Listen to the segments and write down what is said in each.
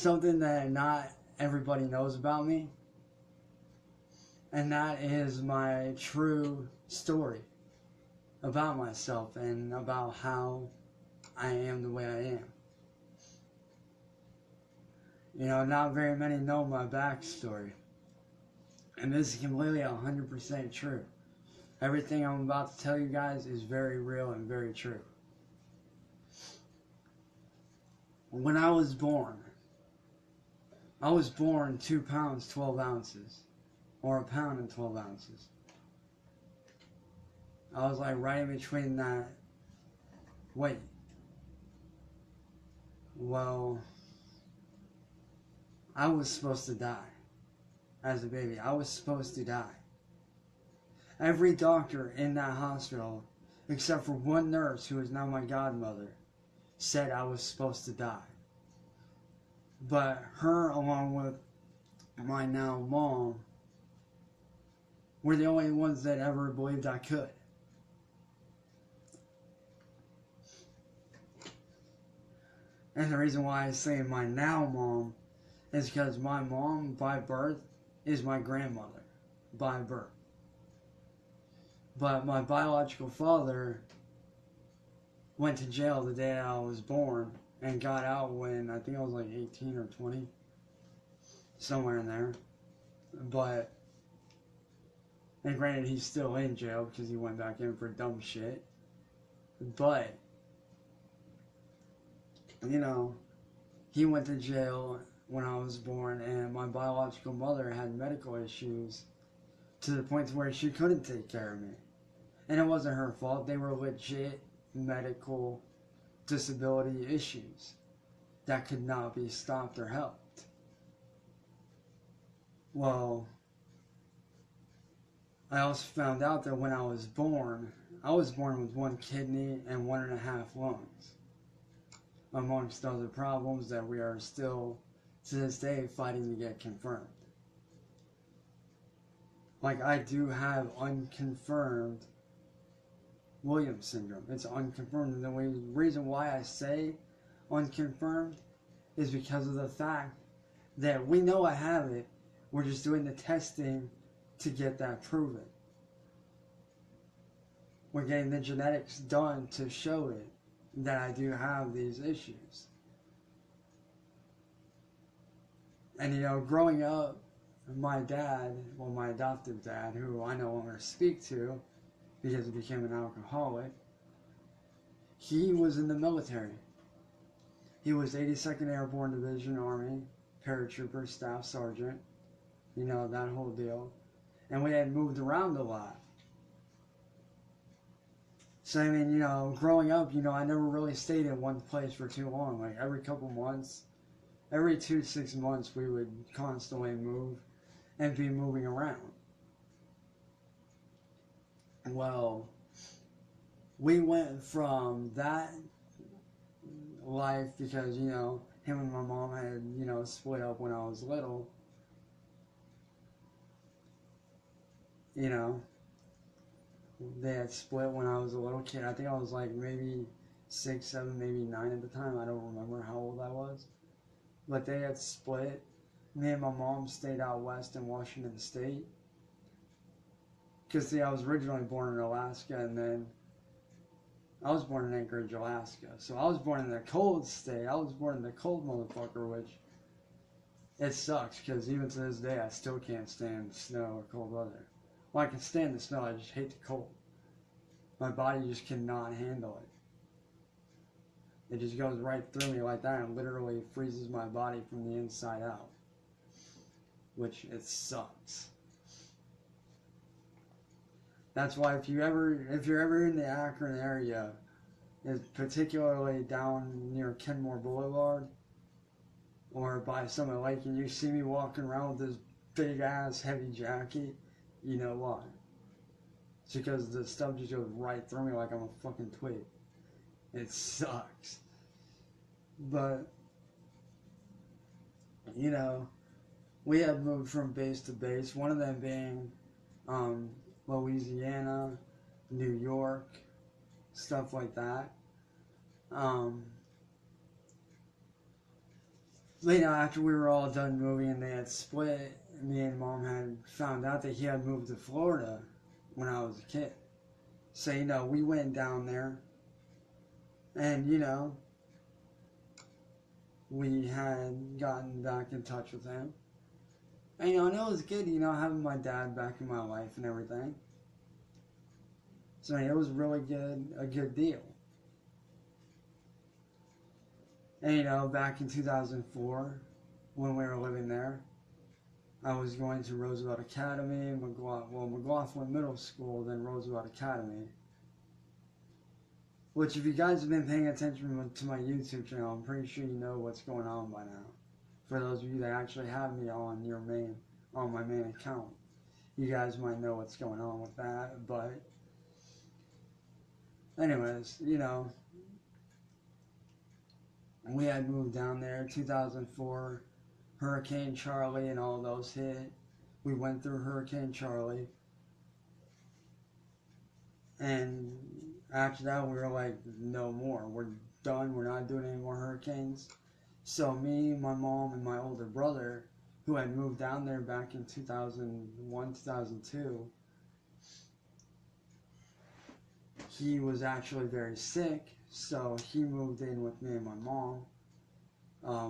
something that not everybody knows about me, and that is my true story about myself and about how I am the way I am. You know, not very many know my backstory. And this is completely 100% true. Everything I'm about to tell you guys is very real and very true. When I was born 2 pounds, 12 ounces. Or a pound and 12 ounces. I was like right in between that weight. Well, I was supposed to die as a baby. I was supposed to die. Every doctor in that hospital, except for one nurse who is now my godmother, said I was supposed to die. But her, along with my now mom, were the only ones that ever believed I could. And the reason why I say my now mom is because my mom, by birth, is my grandmother, by birth. But my biological father went to jail the day I was born and got out when I think I was like 18 or 20, somewhere in there. But, and granted, he's still in jail because he went back in for dumb shit. But, you know, he went to jail when I was born, and my biological mother had medical issues to the point where she couldn't take care of me. And it wasn't her fault. They were legit medical disability issues that could not be stopped or helped. Well, I also found out that when I was born with 1 kidney and 1.5 lungs, amongst other problems that we are still, to this day, fighting to get confirmed. Like, I do have unconfirmed Williams syndrome. It's unconfirmed. And the reason why I say unconfirmed is because of the fact that we know I have it. We're just doing the testing to get that proven. We're getting the genetics done to show it that I do have these issues. And, you know, growing up, my dad, well, my adoptive dad, who I no longer speak to because he became an alcoholic, he was in the military. He was 82nd Airborne Division Army, paratrooper, staff sergeant, you know, that whole deal. And we had moved around a lot. So, I mean, you know, growing up, you know, I never really stayed in one place for too long. Like, every couple months, every 2 to 6 months, we would constantly move and be moving around. Well, we went from that life because, you know, him and my mom had, you know, split up when I was little. You know, they had split when I was a little kid. I think I was like maybe 6, 7, maybe 9 at the time. I don't remember how old I was. But they had split. Me and my mom stayed out west in Washington State. Because, see, I was originally born in Alaska, and then I was born in Anchorage, Alaska. So I was born in the cold state. I was born in the cold motherfucker, which it sucks, because even to this day, I still can't stand snow or cold weather. Well, I can stand the snow, I just hate the cold. My body just cannot handle it. It just goes right through me like that and literally freezes my body from the inside out. Which, it sucks. That's why if you're ever in the Akron area, particularly down near Kenmore Boulevard, or by Summit Lake, and you see me walking around with this big ass heavy jacket, you know why. It's because the stuff just goes right through me like I'm a fucking twig. It sucks. But, you know, we have moved from base to base, one of them being Louisiana, New York, stuff like that. after we were all done moving and they had split, me and Mom had found out that he had moved to Florida when I was a kid. So, we went down there and, we had gotten back in touch with him. And, and it was good, having my dad back in my life and everything. So, it was really a good deal. And, back in 2004, when we were living there, I was going to Roosevelt Academy, McLaughlin Middle School, then Roosevelt Academy. Which, if you guys have been paying attention to my YouTube channel, I'm pretty sure you know what's going on by now. For those of you that actually have me on my main account, you guys might know what's going on with that. But, anyways, we had moved down there 2004. Hurricane Charlie and all those hit. We went through Hurricane Charlie. And after that, we were like, no more. We're done. We're not doing any more hurricanes. So me, my mom, and my older brother, who had moved down there back in 2001, 2002, he was actually very sick. So he moved in with me and my mom.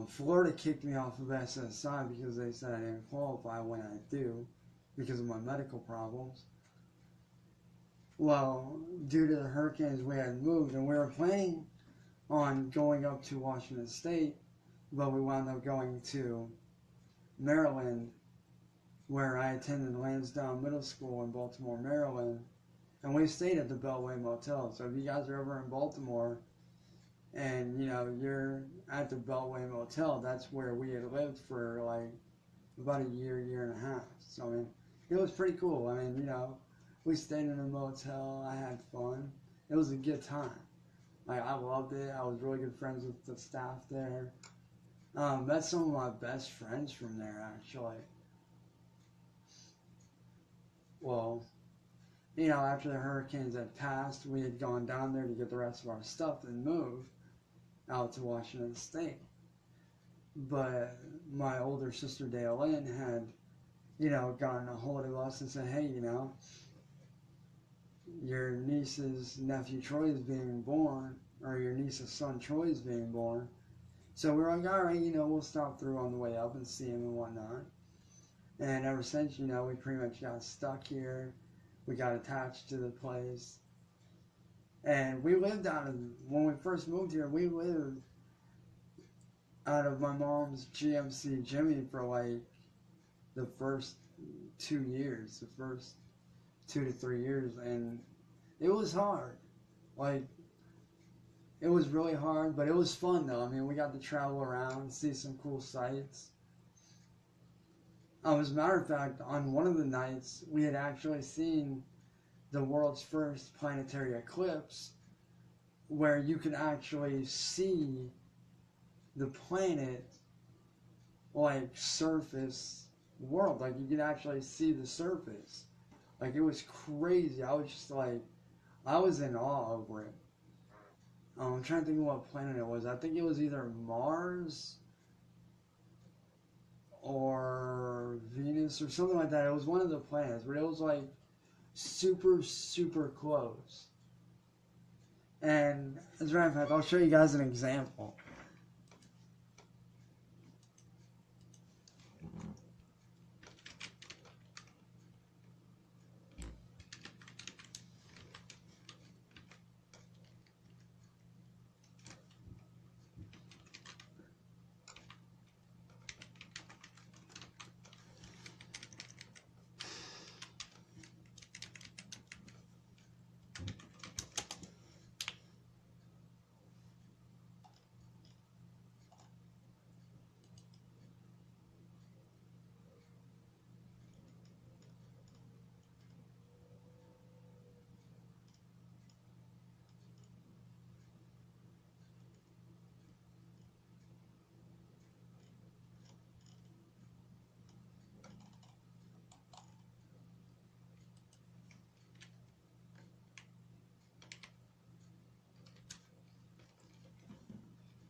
Florida kicked me off of SSI because they said I didn't qualify when I do because of my medical problems. Well, due to the hurricanes, we had moved, and we were planning on going up to Washington State, but we wound up going to Maryland, where I attended Lansdowne Middle School in Baltimore, Maryland, and we stayed at the Beltway Motel. So if you guys are ever in Baltimore, and you're at the Beltway Motel, that's where we had lived for like about a year and a half. So I mean, it was pretty cool. I mean, we stayed in a motel. I had fun. It was a good time. Like, I loved it. I was really good friends with the staff there. That's some of my best friends from there, actually. Well, after the hurricanes had passed, we had gone down there to get the rest of our stuff and move out to Washington State. But my older sister, Dale Lynn, had, gotten a hold of us and said, hey, your niece's nephew Troy is being born, or your niece's son Troy is being born. So we were like, all right, we'll stop through on the way up and see him and whatnot. And ever since, we pretty much got stuck here. We got attached to the place. And we lived when we first moved here, we lived out of my mom's GMC Jimmy for like the first 2 years, the first 2 to 3 years, and it was hard. Like, it was really hard, but it was fun though. I mean, we got to travel around, see some cool sights. As a matter of fact, on one of the nights, we had actually seen the world's first planetary eclipse, where you could actually see the planet, like, surface world. Like, you could actually see the surface. Like, it was crazy. I was just like, I was in awe over it. I'm trying to think of what planet it was. I think it was either Mars or Venus or something like that. It was one of the planets, but it was like super, super close. And as a matter of fact, I'll show you guys an example.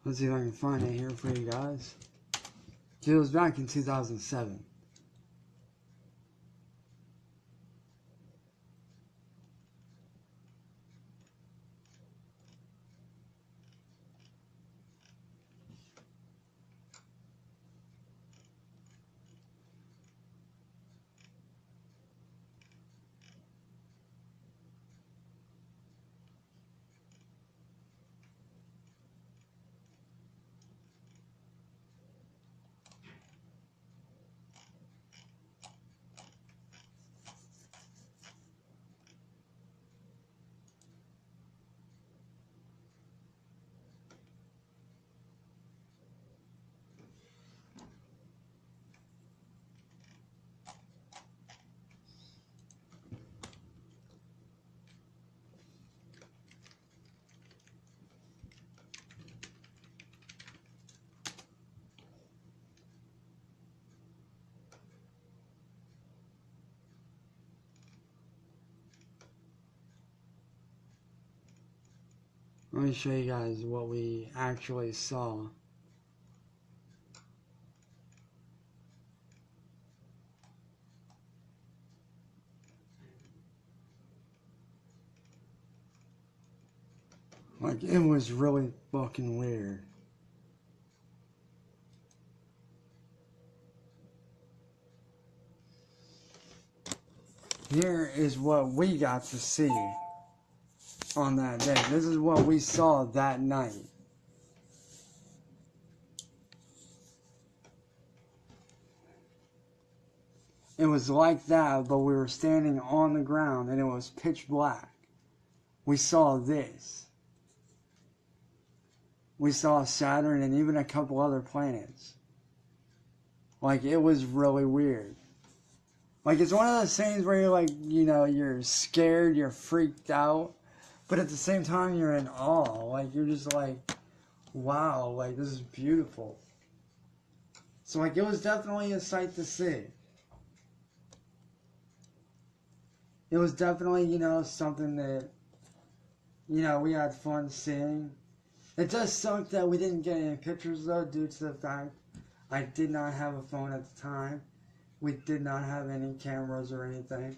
Let's see if I can find it here for you guys. It was back in 2007. Let me show you guys what we actually saw. Like, it was really fucking weird. Here is what we got to see on that day. This is what we saw that night. It was like that, but we were standing on the ground and it was pitch black. We saw this. We saw Saturn and even a couple other planets. Like, it was really weird. Like, it's one of those things where you're like, you know, you're scared, you're freaked out, but at the same time you're in awe. Like, you're just like, wow, like, this is beautiful. So, like, it was definitely a sight to see. It was definitely, you know, something that, you know, we had fun seeing. It does suck that we didn't get any pictures, though, due to the fact I did not have a phone at the time. We did not have any cameras or anything.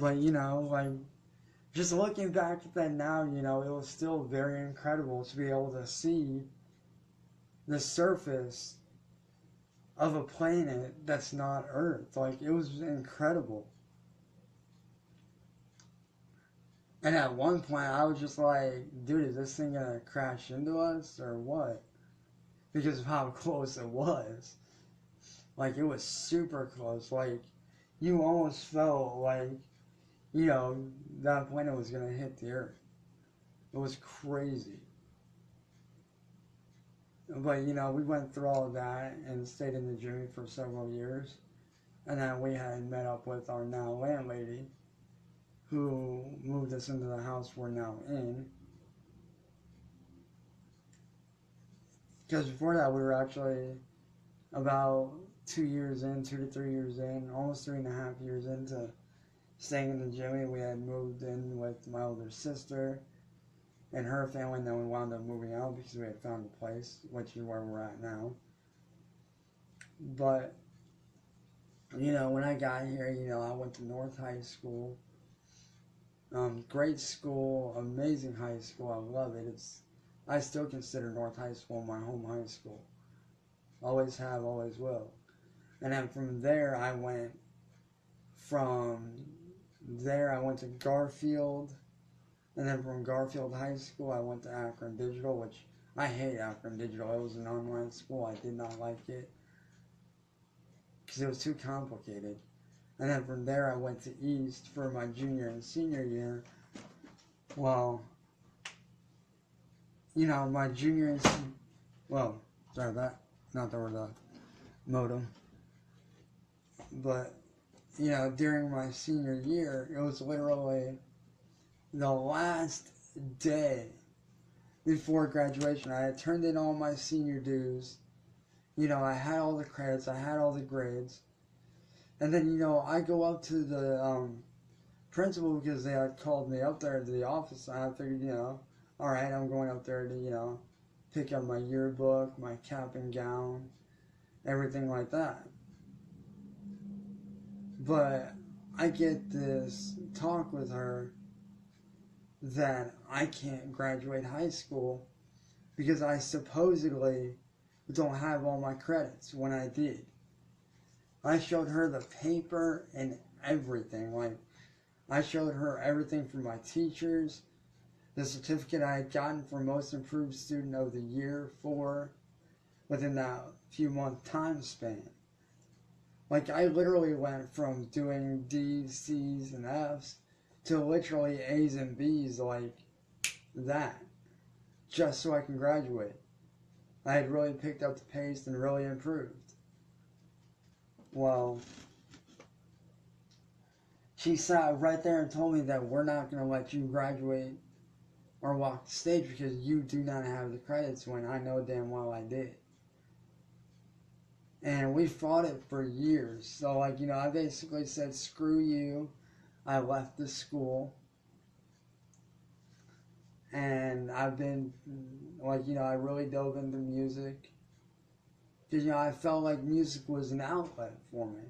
But, you know, like, just looking back at that now, you know, it was still very incredible to be able to see the surface of a planet that's not Earth. Like, it was incredible. And at one point, I was just like, dude, is this thing gonna crash into us or what? Because of how close it was. Like, it was super close. Like, you almost felt like, you know, that planet was gonna hit the Earth. It was crazy. But, you know, we went through all of that and stayed in the Jimmy for several years. And then we had met up with our now landlady, who moved us into the house we're now in. Because before that, we were actually about 2 years in, 2 to 3 years in, almost 3.5 years into staying in the Jimmy. We had moved in with my older sister and her family, and then we wound up moving out because we had found a place, which is where we're at now. But, you know, when I got here, you know, I went to North High School. Great school, amazing high school. I love it. I still consider North High School my home high school. Always have, always will. And then from there, I went to Garfield. And then from Garfield High School, I went to Akron Digital, which I hate Akron Digital. It was an online school. I did not like it because it was too complicated. And then from there, I went to East for my junior and senior year. Well, you know, my junior and sorry, that, not the word, modem. But, you know, during my senior year, it was literally the last day before graduation. I had turned in all my senior dues. You know, I had all the credits, I had all the grades. And then, you know, I go up to the principal because they had called me up there to the office. And I figured, you know, alright, I'm going up there to, you know, pick up my yearbook, my cap and gown, everything like that. But I get this talk with her that I can't graduate high school because I supposedly don't have all my credits when I did. I showed her the paper and everything. Like, I showed her everything from my teachers, the certificate I had gotten for Most Improved Student of the Year within that few month time span. Like, I literally went from doing D's, C's, and F's to literally A's and B's like that, just so I can graduate. I had really picked up the pace and really improved. Well, she sat right there and told me that we're not going to let you graduate or walk the stage because you do not have the credits, when I know damn well I did. And we fought it for years. So, like, you know, I basically said, screw you. I left the school. And I've been, like, you know, I really dove into music. Because, you know, I felt like music was an outlet for me.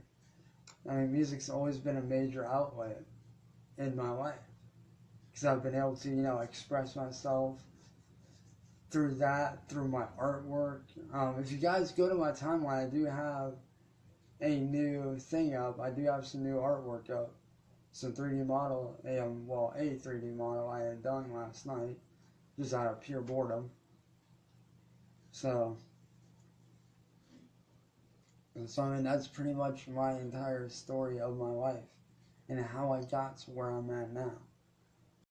I mean, music's always been a major outlet in my life. Because I've been able to, you know, express myself through that, through my artwork. If you guys go to my timeline, I do have a new thing up. I do have some new artwork up. Some 3D model, a 3D model I had done last night, just out of pure boredom. So I mean, that's pretty much my entire story of my life and how I got to where I'm at now.